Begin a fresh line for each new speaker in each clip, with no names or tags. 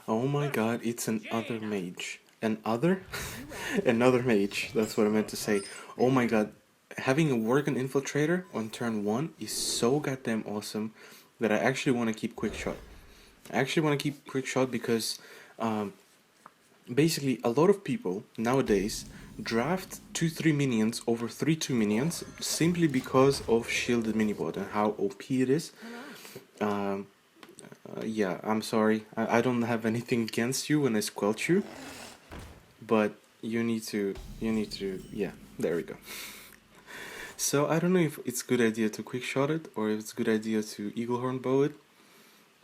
Oh my god, it's an other mage. An other? Another mage, that's what I meant to say. Oh my god, having a Worgen Infiltrator on turn 1 is so goddamn awesome that I actually want to keep Quick Shot. I actually want to keep Quick Shot because um, basically a lot of people nowadays draft 2-3 minions over 3-2 minions simply because of shielded minibot and how OP it is. Um, yeah, I'm sorry. I don't have anything against you when I squelch you, but you need to, yeah, there we go. So I don't know if it's a good idea to quick shot it or if it's a good idea to eaglehorn bow it.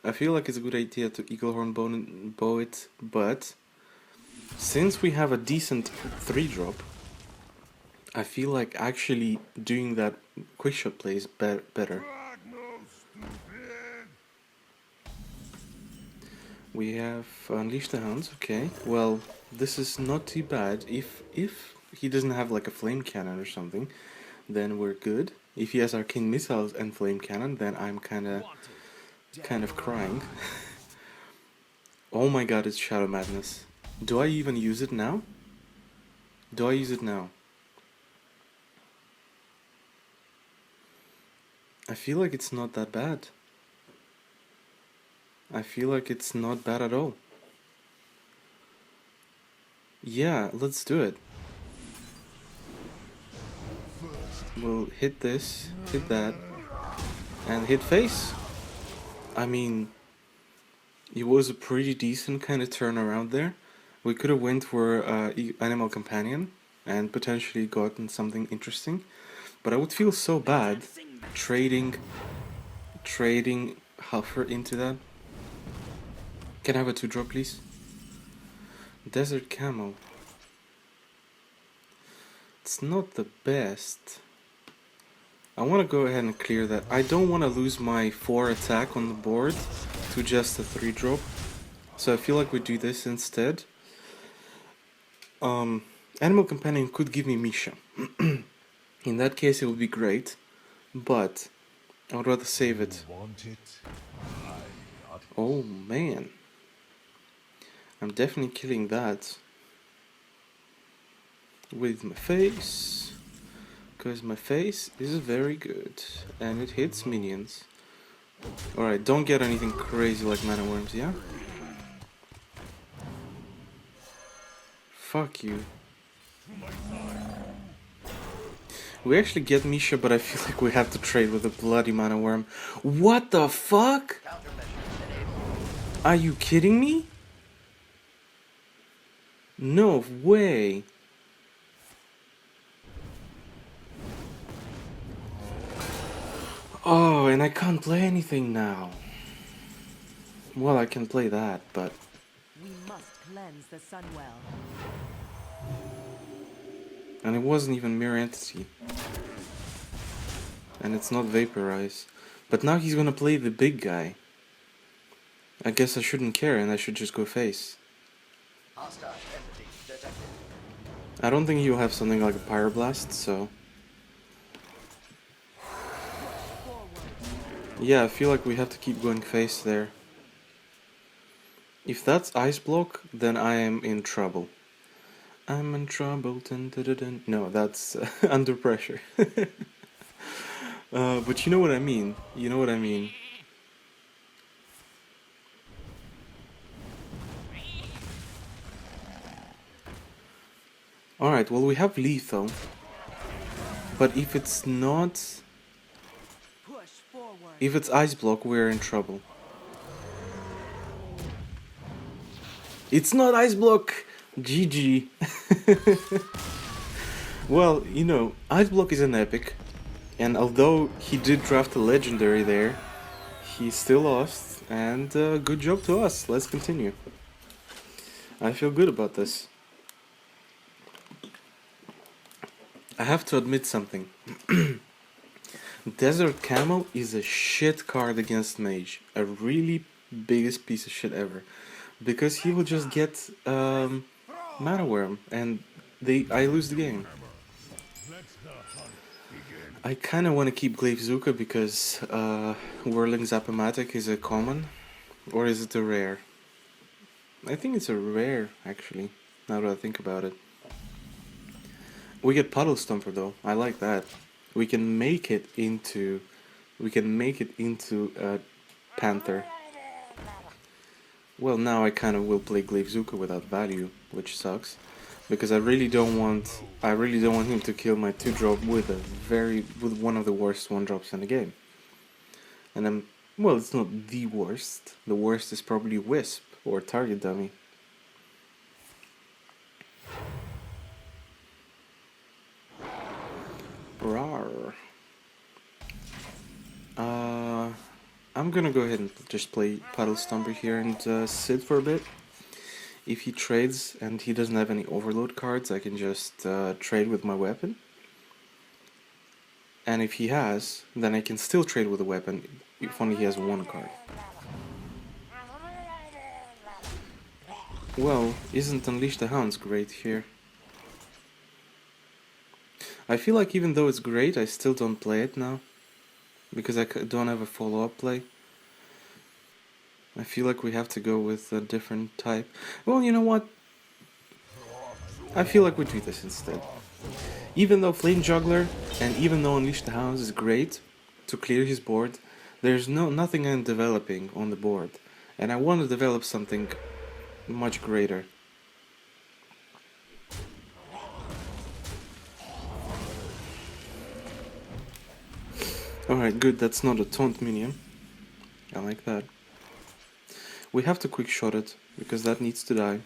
I feel like it's a good idea to eaglehorn bow it, but since we have a decent 3-drop, I feel like actually doing that quick shot play is better. We have Unleash the Hounds, okay. Well, this is not too bad. If he doesn't have like a flame cannon or something, then we're good. If he has arcane missiles and flame cannon, then I'm kind of crying. Oh my god, it's Shadow Madness. Do I even use it now? Do I use it now? I feel like it's not that bad. I feel like it's not bad at all. Yeah, let's do it. We'll hit this, hit that, and hit face. I mean, it was a pretty decent kind of turnaround there. We could have went for Animal Companion and potentially gotten something interesting, but I would feel so bad trading Huffer into that. Can I have a 2-drop, please? Desert Camel. It's not the best. I want to go ahead and clear that. I don't want to lose my 4 attack on the board to just a 3-drop. So I feel like we do this instead. Animal Companion could give me Misha. In that case it would be great. But I would rather save it. Oh man. I'm definitely killing that with my face. Because my face is very good. And it hits minions. Alright, don't get anything crazy like mana worms, yeah? Fuck you. We actually get Misha, but I feel like we have to trade with a bloody mana worm. What the fuck? Are you kidding me? No way. Oh, and I can't play anything now. Well, I can play that, but...
We must cleanse the Sunwell.
And it wasn't even Mirror Entity. And it's not Vaporize. But now he's gonna play the big guy. I guess I shouldn't care and I should just go face. I don't think he'll have something like a Pyroblast, so... Yeah, I feel like we have to keep going face there. If that's Ice Block, then I am in trouble. I'm in trouble. Dun, dun, dun, dun. No, that's Under Pressure. But you know what I mean. You know what I mean. Alright, well we have Lethal. But if it's not... If it's Ice Block, we're in trouble. It's not Ice Block! GG. Well, you know, Ice Block is an epic. And although he did draft a legendary there, he still lost. And good job to us. Let's continue. I feel good about this. I have to admit something. Desert Camel is a shit card against Mage. A really biggest piece of shit ever. Because he will just get Mana Worm and I lose the game. I kinda wanna keep Glaive Zuka because Whirling Zapomatic is a common. Or is it a rare? I think it's a rare, actually, now that I think about it. We get Puddle Stomper though. I like that. We can make it into a Panther. Well, now I kind of will play Glaivezuka without value, which sucks, because I really don't want him to kill my 2-drop with one of the worst 1-drops in the game. And well, it's not the worst. The worst is probably Wisp or Target Dummy. Rawr. I'm gonna go ahead and just play Puddle Stomper here and sit for a bit. If he trades and he doesn't have any overload cards, I can just trade with my weapon. And if he has, then I can still trade with a weapon, if only he has 1 card. Well, isn't Unleash the Hounds great here? I feel like even though it's great, I still don't play it now. Because I don't have a follow-up play. I feel like we have to go with a different type. Well, you know what? I feel like we do this instead. Even though Flame Juggler and even though Unleash the Hounds is great to clear his board, there's nothing I'm developing on the board. And I want to develop something much greater. Alright, good, that's not a taunt minion. I like that. We have to quick shot it, because that needs to die.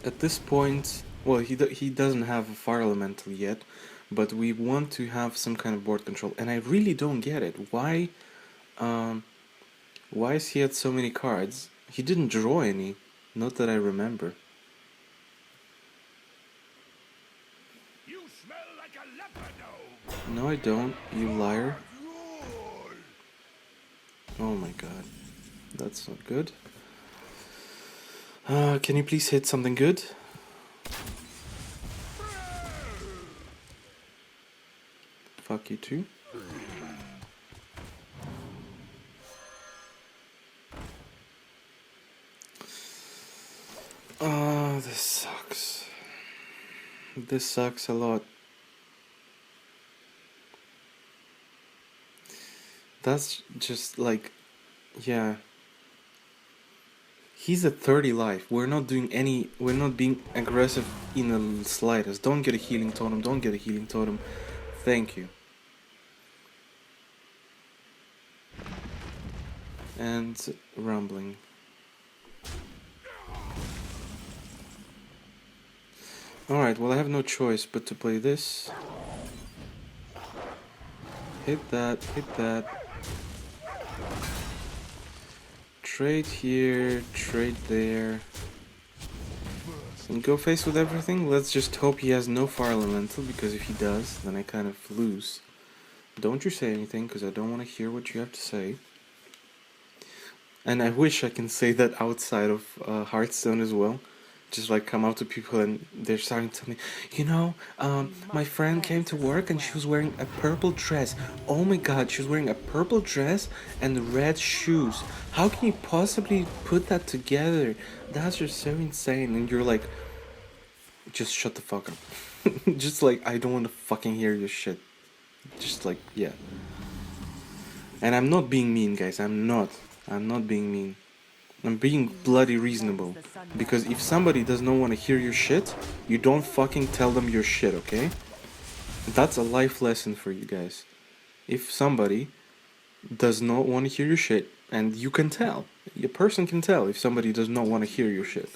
At this point, well, he doesn't have a fire elemental yet, but we want to have some kind of board control, and I really don't get it. Why is he at so many cards? He didn't draw any, not that I remember.
You smell like a leopard.
No, I don't, you liar. Oh my god, that's not good. Can you please hit something good? Fuck you too. Oh, this sucks. This sucks a lot. That's just like, yeah. He's at 30 life. We're not being aggressive in the slightest. Don't get a healing totem, don't get a healing totem. Thank you. And rumbling. Alright, well I have no choice but to play this. Hit that, hit that. Trade here, trade there. And go face with everything. Let's just hope he has no fire elemental, because if he does, then I kind of lose. Don't you say anything, because I don't want to hear what you have to say. And I wish I can say that outside of Hearthstone as well. Just like come out to people and they're starting to tell me, you know, my friend came to work and she was wearing a purple dress. Oh my god, she was wearing a purple dress and red shoes. How can you possibly put that together? That's just so insane. And you're like, just shut the fuck up. Just like, I don't want to fucking hear your shit. Just like, yeah. And I'm not being mean, guys. I'm not being mean. I'm being bloody reasonable. Because if somebody does not want to hear your shit, you don't fucking tell them your shit, okay? That's a life lesson for you guys. If somebody does not want to hear your shit, and you can tell, a person can tell if somebody does not want to hear your shit.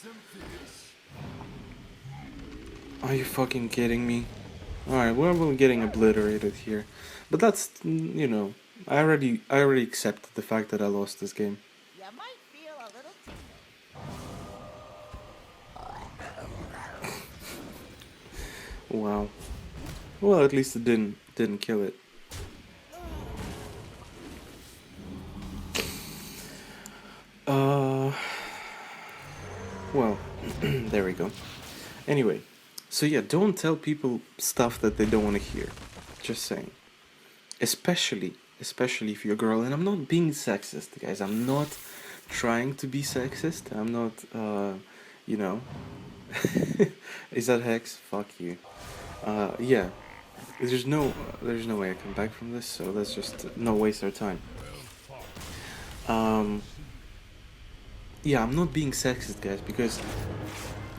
Are you fucking kidding me? Alright, well, we're getting obliterated here. But that's, you know, I already accepted the fact that I lost this game.
You might feel a little
Wow. Well, at least it didn't kill it. Well, there we go. Anyway, so yeah, don't tell people stuff that they don't want to hear. Just saying. Especially especially if you're a girl, and I'm not being sexist, guys. I'm not trying to be sexist. I'm not, you know. Is that Hex? Fuck you. Yeah. There's no way I come back from this, so let's just not waste our time. Um, yeah, I'm not being sexist, guys, because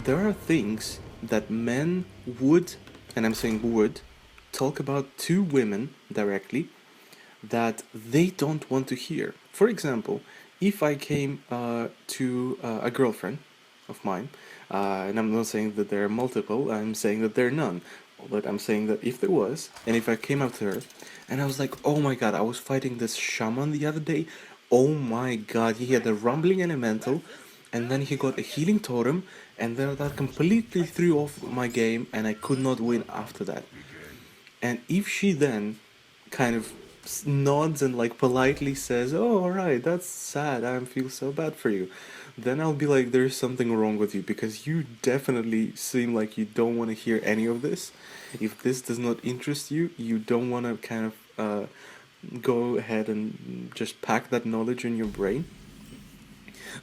there are things that men would, and I'm saying would, talk about to women directly that they don't want to hear. For example, if I came to a girlfriend of mine, and I'm not saying that there are multiple, I'm saying that there are none, but I'm saying that if there was, and if I came up to her, and I was like, oh my god, I was fighting this shaman the other day, oh my god, he had a rumbling elemental, and then he got a healing totem, and then that completely threw off my game, and I could not win after that. And if she then kind of nods and like politely says, "Oh, all right, that's sad. I feel so bad for you," then I'll be like, "There's something wrong with you because you definitely seem like you don't want to hear any of this. If this does not interest you, you don't want to kind of go ahead and just pack that knowledge in your brain."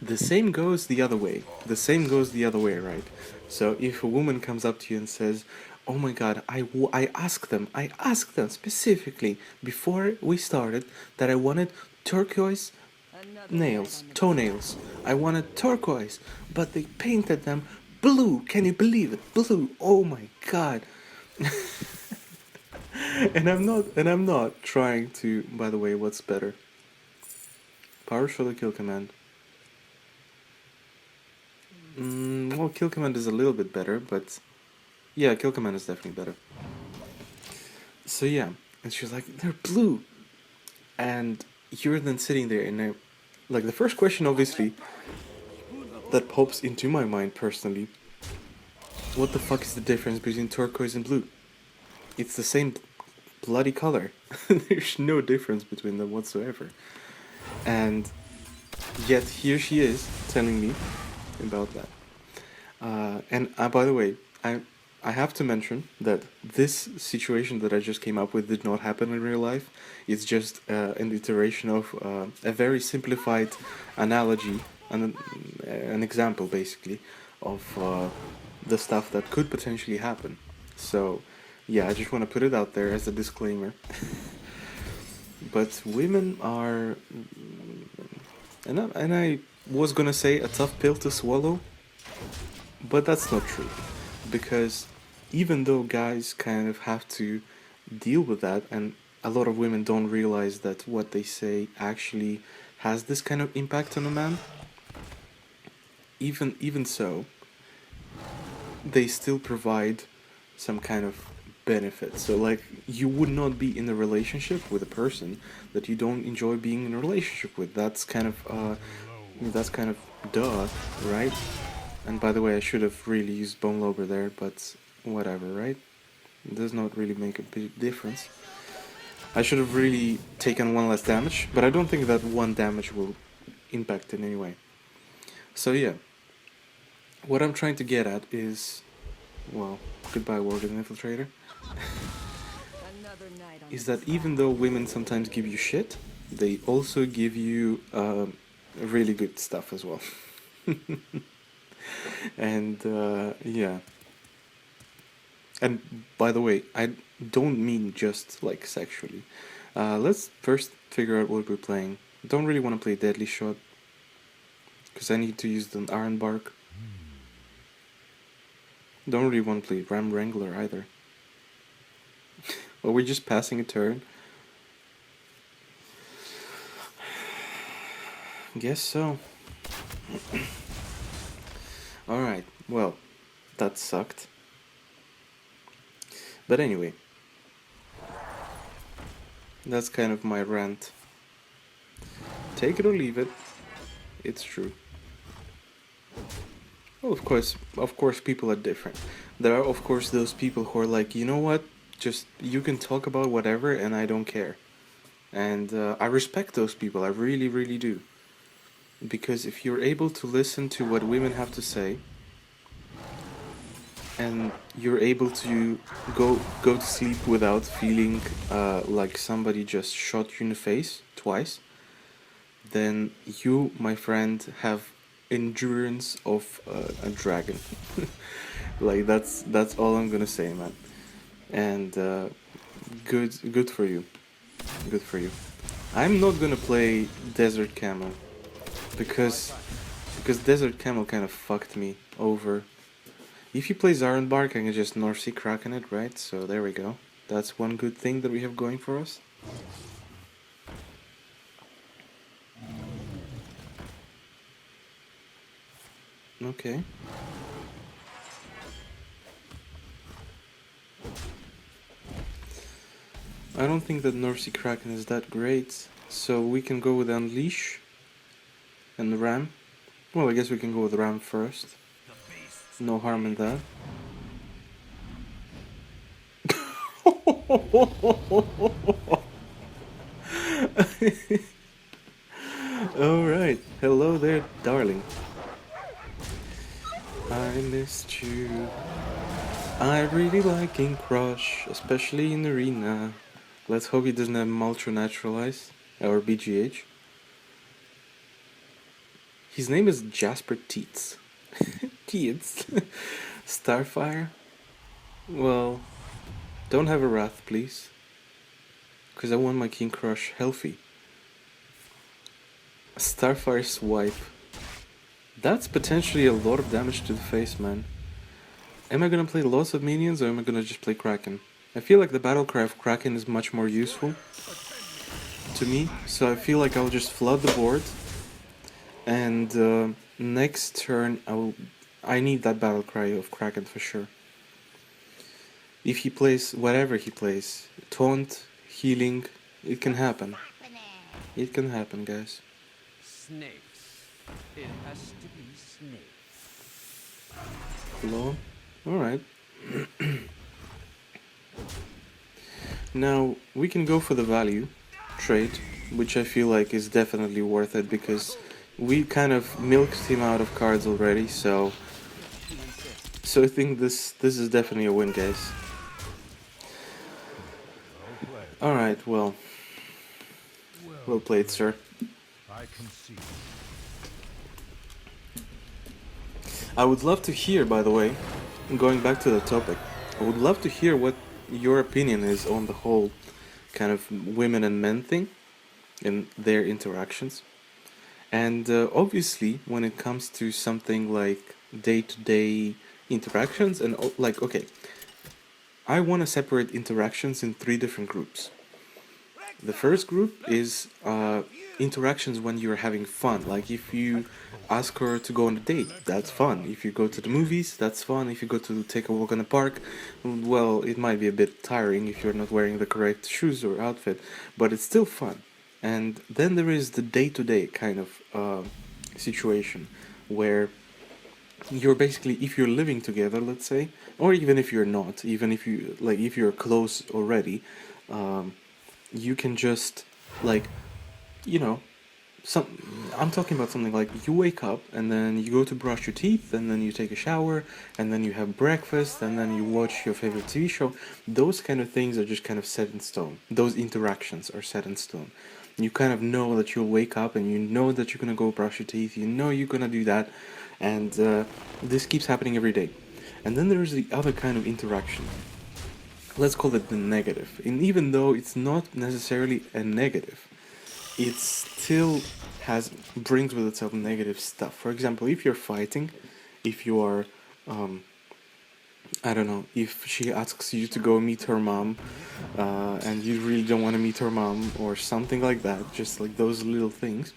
The same goes the other way. The same goes the other way, right? So if a woman comes up to you and says, "Oh my god, I asked them specifically before we started that I wanted turquoise nails, toenails. I wanted turquoise, but they painted them blue. Can you believe it? Blue. Oh my god." And I'm not trying to, by the way, what's better? Power shot or kill command? Well, kill command is a little bit better, but yeah, kill command is definitely better. So yeah, and she was like, "They're blue," and you're then sitting there, and like the first question, obviously, that pops into my mind personally: what the fuck is the difference between turquoise and blue? It's the same bloody color. There's no difference between them whatsoever. And yet here she is telling me about that. And by the way, I have to mention that this situation that I just came up with did not happen in real life. It's just an iteration of a very simplified analogy, an example basically of the stuff that could potentially happen. So, yeah, I just want to put it out there as a disclaimer. But women are, and I was gonna say a tough pill to swallow, but that's not true, because even though guys kind of have to deal with that, and a lot of women don't realize that what they say actually has this kind of impact on a man, even so, they still provide some kind of benefit. So like, you would not be in a relationship with a person that you don't enjoy being in a relationship with. That's kind of duh, right? And by the way, I should have really used Bone Lober there, but whatever, right? It does not really make a big difference. I should have really taken one less damage, but I don't think that one damage will impact in any way. So yeah, what I'm trying to get at is, well, goodbye Worgen Infiltrator, is that even though women sometimes give you shit, they also give you really good stuff as well. And yeah. And by the way, I don't mean just like sexually. Let's first figure out what we're playing. Don't really want to play Deadly Shot, because I need to use the Iron Bark. Don't really want to play Ram Wrangler either. Are we just passing a turn? Guess so. Alright, well, that sucked. But anyway, that's kind of my rant. Take it or leave it. It's true. Well, of course, people are different. There are, of course, those people who are like, you know what? Just, you can talk about whatever and I don't care. And I respect those people. I really, really do. Because if you're able to listen to what women have to say, and you're able to go to sleep without feeling like somebody just shot you in the face twice, then you, my friend, have endurance of a dragon. Like that's all I'm gonna say, man. And good for you. Good for you. I'm not gonna play Desert Camel because Desert Camel kind of fucked me over. If you play Zarenbark, I can just North Sea Kraken it, right? So there we go. That's one good thing that we have going for us. Okay. I don't think that North Sea Kraken is that great, so we can go with Unleash and the Ram. Well, I guess we can go with Ram first. No harm in that. Alright, hello there, darling. I missed you. I really like King Crush, especially in Arena. Let's hope he doesn't have Maltra Naturalize, or BGH. His name is Jasper Teets. Teets? Starfire? Well, don't have a Wrath, please. Because I want my King Crush healthy. Starfire Swipe. That's potentially a lot of damage to the face, man. Am I gonna play lots of minions or am I gonna just play Kraken? I feel like the battle cry of Kraken is much more useful to me, so I feel like I'll just flood the board. And next turn, I need that battle cry of Kraken for sure. If he plays whatever he plays, taunt, healing, it can happen. It can happen, guys.
Snakes. It has to be snakes.
Hello? Alright. Now, we can go for the value trade, which I feel like is definitely worth it because we kind of milked him out of cards already, so I think this is definitely a win, guys. Alright, well played, sir. I would love to hear, by the way, going back to the topic, I would love to hear what your opinion is on the whole kind of women and men thing and their interactions. And obviously, when it comes to something like day-to-day interactions, and like, okay, I want to separate interactions in 3 different groups. The first group is interactions when you're having fun. Like if you ask her to go on a date, that's fun. If you go to the movies, that's fun. If you go to take a walk in the park, well, it might be a bit tiring if you're not wearing the correct shoes or outfit, but it's still fun. And then there is the day-to-day kind of situation where you're basically, if you're living together, let's say, or even if you're not, even if you, like, if you're close already, you can just, like, you know, I'm talking about something like you wake up and then you go to brush your teeth and then you take a shower and then you have breakfast and then you watch your favorite TV show. Those kind of things are just kind of set in stone. Those interactions are set in stone. You kind of know that you'll wake up and you know that you're gonna go brush your teeth. You know you're gonna do that, and this keeps happening every day. And then there's the other kind of interaction. Let's call it the negative. And even though it's not necessarily a negative, it still brings with itself negative stuff. For example, if you're fighting, if you are, I don't know, if she asks you to go meet her mom, and you really don't want to meet her mom, or something like that, just like those little things.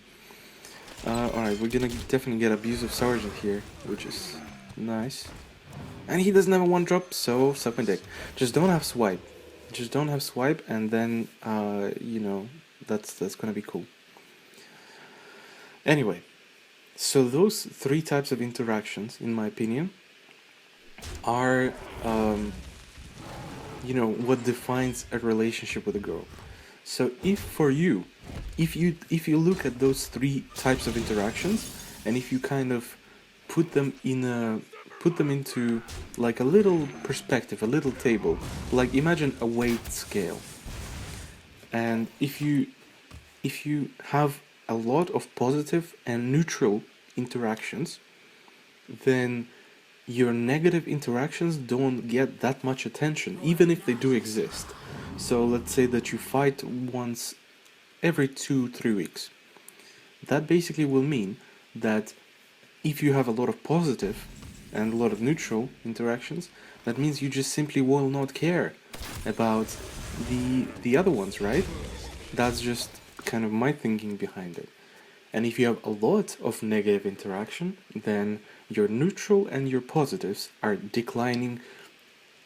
Alright, we're gonna definitely get Abusive Sergeant here, which is nice. And he doesn't have a 1-drop, so suck my dick. Just don't have swipe. Just don't have swipe, and then, you know, that's gonna be cool. Anyway, so those 3 types of interactions, in my opinion, are, you know, what defines a relationship with a girl. So if you look at those 3 types of interactions, and if you kind of put them in a put them into like a little perspective, a little table. Like imagine a weight scale. And if you have a lot of positive and neutral interactions, then your negative interactions don't get that much attention, even if they do exist. So let's say that you fight once every 2-3 weeks. That basically will mean that if you have a lot of positive and a lot of neutral interactions, that means you just simply will not care about the other ones, right? That's just kind of my thinking behind it. And if you have a lot of negative interaction, then your neutral and your positives are declining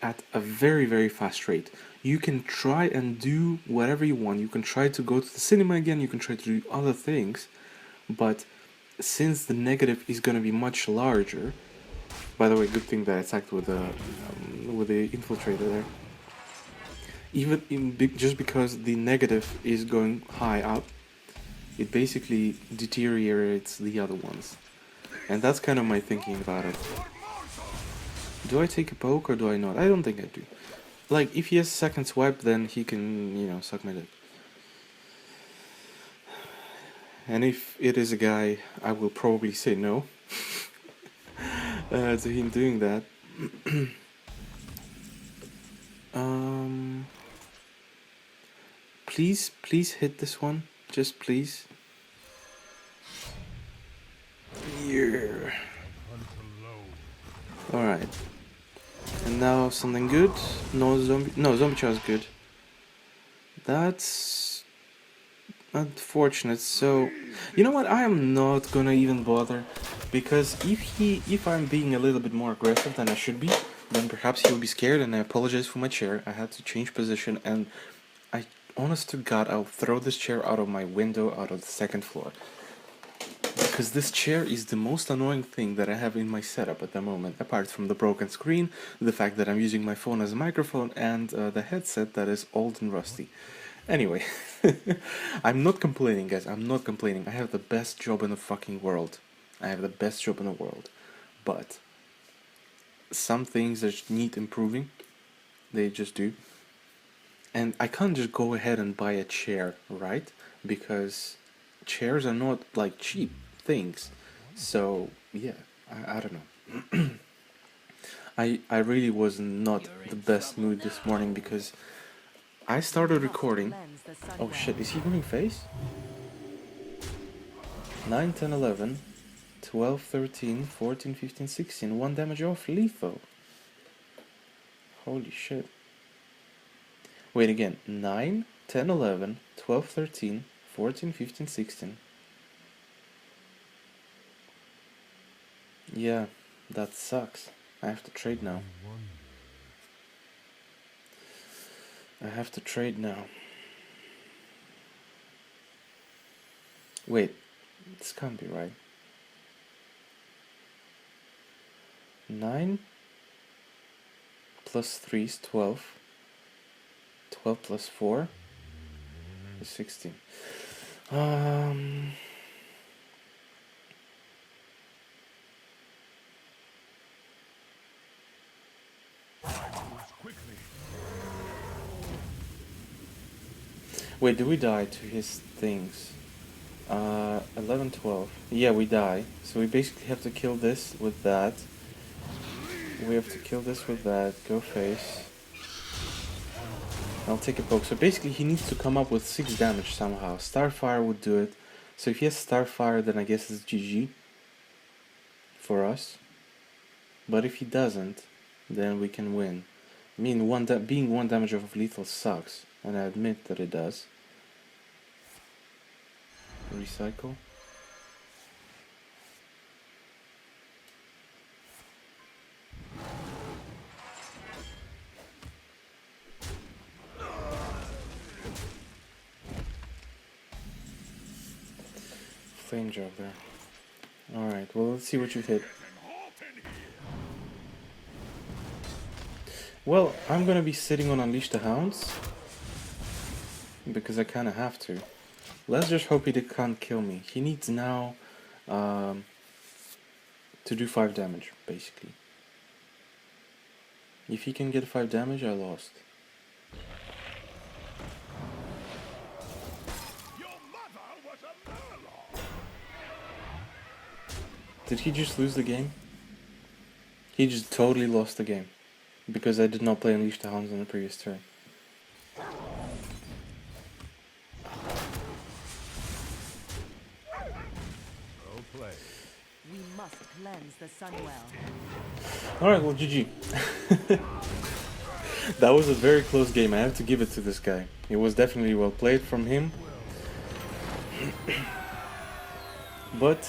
at a very, very fast rate. You can try and do whatever you want. You can try to go to the cinema again, you can try to do other things, but since the negative is going to be much larger, by the way, good thing that I attacked with the infiltrator there. Just because the negative is going high up, it basically deteriorates the other ones. And that's kind of my thinking about it. Do I take a poke or do I not? I don't think I do. Like, if he has second swipe, then he can, suck my dick. And if it is a guy, I will probably say no to him doing that. Please hit this one. Just please. Yeah. Alright. And now something good. No, zombie chow is good. That's unfortunate. So, you know what? I am not gonna even bother, because if I'm being a little bit more aggressive than I should be, then perhaps he'll be scared, and I apologize for my chair. I had to change position, and honest to God, I'll throw this chair out of my window, out of the second floor. Because this chair is the most annoying thing that I have in my setup at the moment, apart from the broken screen, the fact that I'm using my phone as a microphone, and the headset that is old and rusty. Anyway, I'm not complaining, guys, I'm not complaining. I have the best job in the fucking world. I have the best job in the world. But some things that need improving, they just do. And I can't just go ahead and buy a chair, right? Because chairs are not like cheap things. So yeah, I don't know. I really was not the best mood this morning, because I started recording. Oh shit, is he running face? 9, 10, 11, 12, 13, 14, 15, 16. 1 damage off, lethal. Holy shit. Wait again. 9, 10, 11, 12, 13, 14, 15, 16. Yeah, that sucks. I have to trade now. I have to trade now. Wait, this can't be right. 9 plus 3 is 12. 12 plus 4 is 16. Wait, do we die to his things? 11, 12. Yeah, we die. So we basically have to kill this with that. We have to kill this with that. Go face. I'll take a poke. So basically he needs to come up with 6 damage somehow. Starfire would do it. So if he has Starfire, then I guess it's GG for us. But if he doesn't, then we can win. I mean, being 1 damage off of lethal sucks, and I admit that it does. Recycle. Flame job there. Alright, well, let's see what you hit. Well, I'm gonna be sitting on Unleash the Hounds, because I kinda have to. Let's just hope he can't kill me. He needs now to do 5 damage, basically. If he can get 5 damage, I lost.
Your mother was a murloc.
Did he just lose the game? He just totally lost the game. Because I did not play Unleash the Hounds on the previous turn.
Well played.
We must cleanse the Sunwell.
Alright, well, GG. That was a very close game. I have to give it to this guy. It was definitely well played from him. But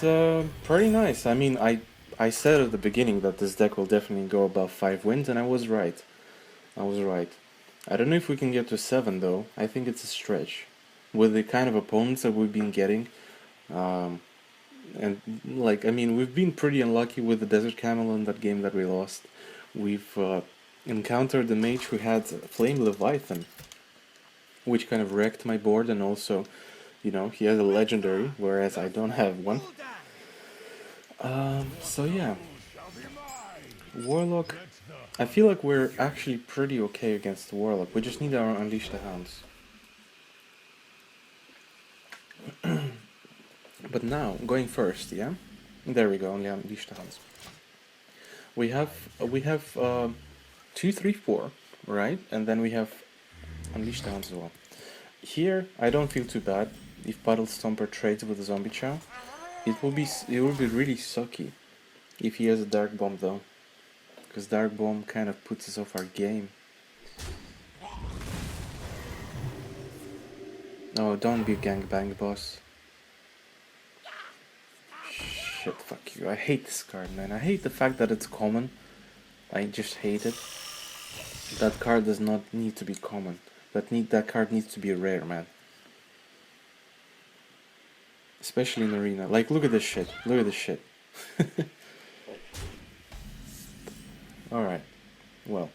pretty nice. I mean, I said at the beginning that this deck will definitely go above 5 wins, and I was right. I was right. I don't know if we can get to 7 though. I think it's a stretch. With the kind of opponents that we've been getting. And like, I mean, we've been pretty unlucky with the Desert Camel in that game that we lost. We've encountered the mage who had Flame Leviathan, which kind of wrecked my board, and also, you know, he has a legendary, whereas I don't have one. So yeah, Warlock, I feel like we're actually pretty okay against the Warlock. We just need our Unleash the Hounds. But now, going first, yeah? There we go, only Unleash the Hounds. We have 2, 3, 4, right? And then we have Unleash the Hounds as well. Here, I don't feel too bad if Puddle Stomper trades with a Zombie Chow. It will be really sucky if he has a Dark Bomb though, because Dark Bomb kind of puts us off our game. Oh, don't be gangbang, boss. Shit, fuck you. I hate this card, man. I hate the fact that it's common. I just hate it. That card does not need to be common. That card needs to be rare, man. Especially in Arena. Like, look at this shit. Look at this shit. Alright. Well.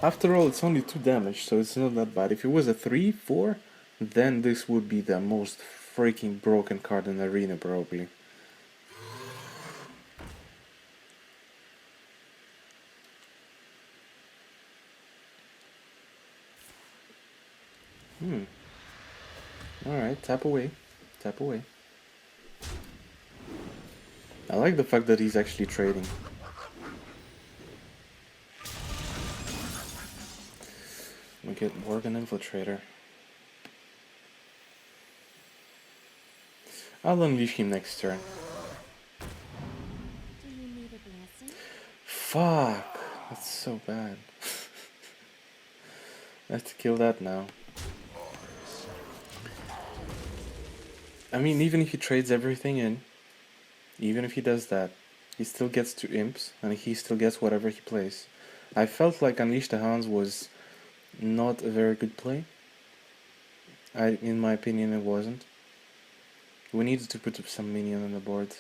After all, it's only 2 damage, so it's not that bad. If it was a 3, 4, then this would be the most freaking broken card in Arena, probably. Alright, tap away. Tap away. I like the fact that he's actually trading. We get Worgen Infiltrator. I'll unleash him next turn.
Do you need a blessing?
Fuck! That's so bad. I have to kill that now. I mean, even if he trades everything in, even if he does that, he still gets 2 imps, and he still gets whatever he plays. I felt like Unleash the Hounds was not a very good play. In my opinion, it wasn't. We needed to put up some minion on the board.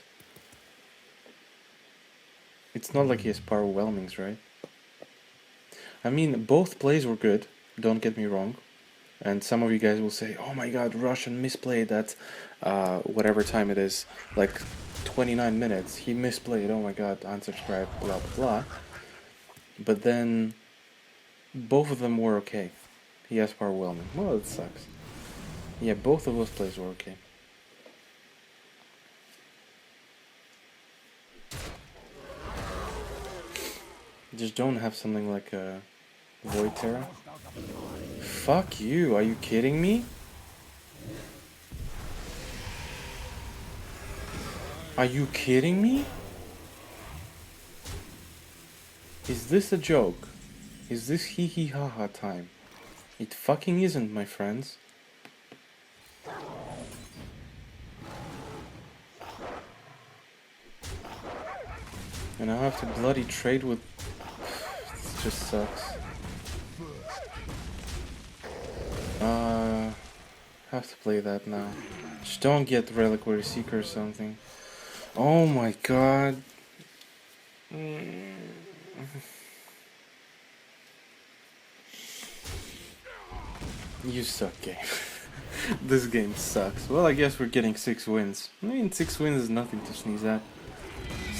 It's not like he has power whelmings, right? I mean, both plays were good, don't get me wrong. And some of you guys will say, oh my god, Rushin misplayed that, whatever time it is, like 29 minutes. He misplayed, oh my god, unsubscribe, blah blah blah. But then, both of them were okay. He has power whelming. Well, it sucks. Yeah, both of those plays were okay. Just don't have something like a Void Terra. Fuck you, are you kidding me? Are you kidding me? Is this a joke? Is this hee hee ha ha time? It fucking isn't, my friends. And I have to bloody trade with... This just sucks. Have to play that now. Just don't get Reliquary Seeker or something. Oh my god. You suck, game. This game sucks. Well, I guess we're getting 6 wins. I mean, 6 wins is nothing to sneeze at.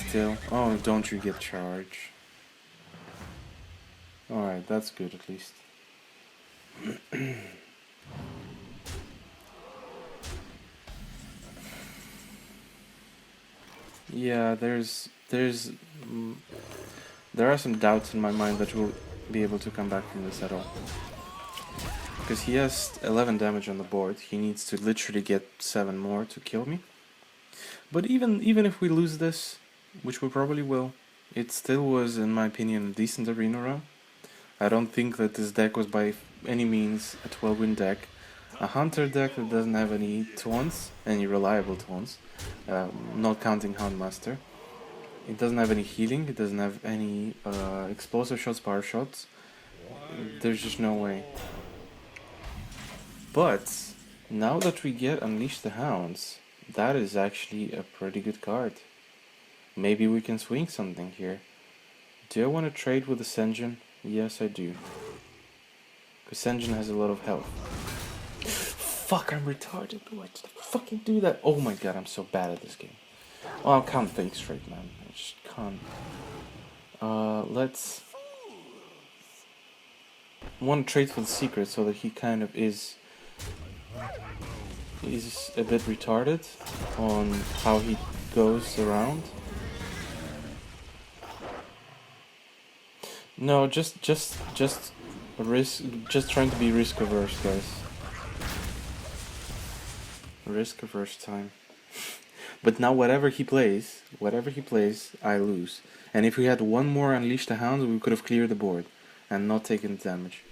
still. Oh, don't you get charged. Alright, that's good at least. Yeah, there are some doubts in my mind that we'll be able to come back from this at all. Because he has 11 damage on the board, he needs to literally get 7 more to kill me. But even if we lose this, which we probably will, it still was, in my opinion, a decent arena run. I don't think that this deck was by any means a 12-win deck. A Hunter deck that doesn't have any taunts, any reliable taunts, not counting Houndmaster. It doesn't have any healing, it doesn't have any explosive shots, power shots. There's just no way. But now that we get Unleash the Hounds, that is actually a pretty good card. Maybe we can swing something here. Do I want to trade with the Senjin? Yes, I do. Because Senjin has a lot of health. Fuck, I'm retarded. Why did I fucking do that? Oh my god, I'm so bad at this game. Oh, I can't think straight, man. I just can't. Let's... want to trade for the secret so that he kind of is a bit retarded on how he goes around. No, just risk, just trying to be risk averse, guys. Risk averse time. But now whatever he plays, I lose. And if we had one more Unleash the Hounds, we could have cleared the board and not taken damage.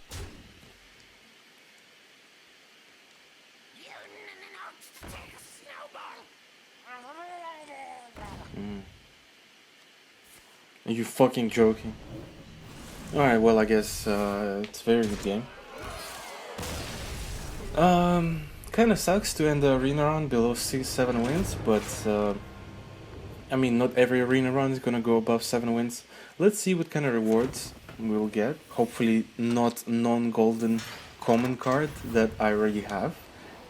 Are you fucking joking? Alright, well, I guess it's a very good game. Kinda sucks to end the arena run below 6-7 wins, but I mean, not every arena run is gonna go above 7 wins. Let's see what kind of rewards we'll get. Hopefully not non-golden common card that I already have.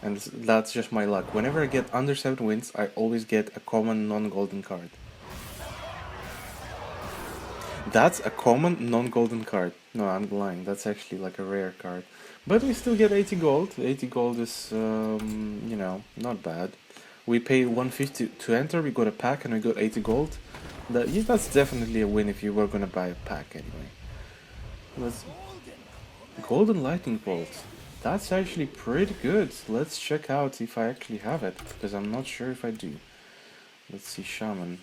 And that's just my luck. Whenever I get under 7 wins, I always get a common non-golden card. That's a common non-golden card. No, I'm lying. That's actually like a rare card. But we still get 80 gold. 80 gold is, you know, not bad. We paid 150 to enter, we got a pack and we got 80 gold. That's definitely a win if you were gonna buy a pack anyway. Golden Lightning Bolt. That's actually pretty good. Let's check out if I actually have it, because I'm not sure if I do. Let's see, Shaman.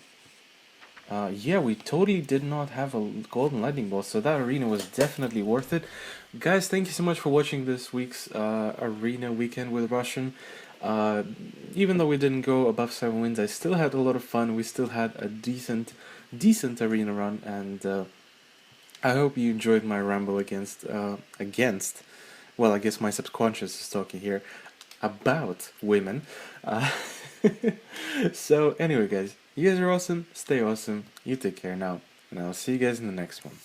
Yeah, we totally did not have a Golden Lightning Bolt, so that arena was definitely worth it. Guys, thank you so much for watching this week's arena weekend with Rushin. Even though we didn't go above 7 wins, I still had a lot of fun. We still had a decent arena run, and I hope you enjoyed my ramble against, well, I guess my subconscious is talking here about women. So anyway, guys, you guys are awesome, stay awesome, you take care now, and I'll see you guys in the next one.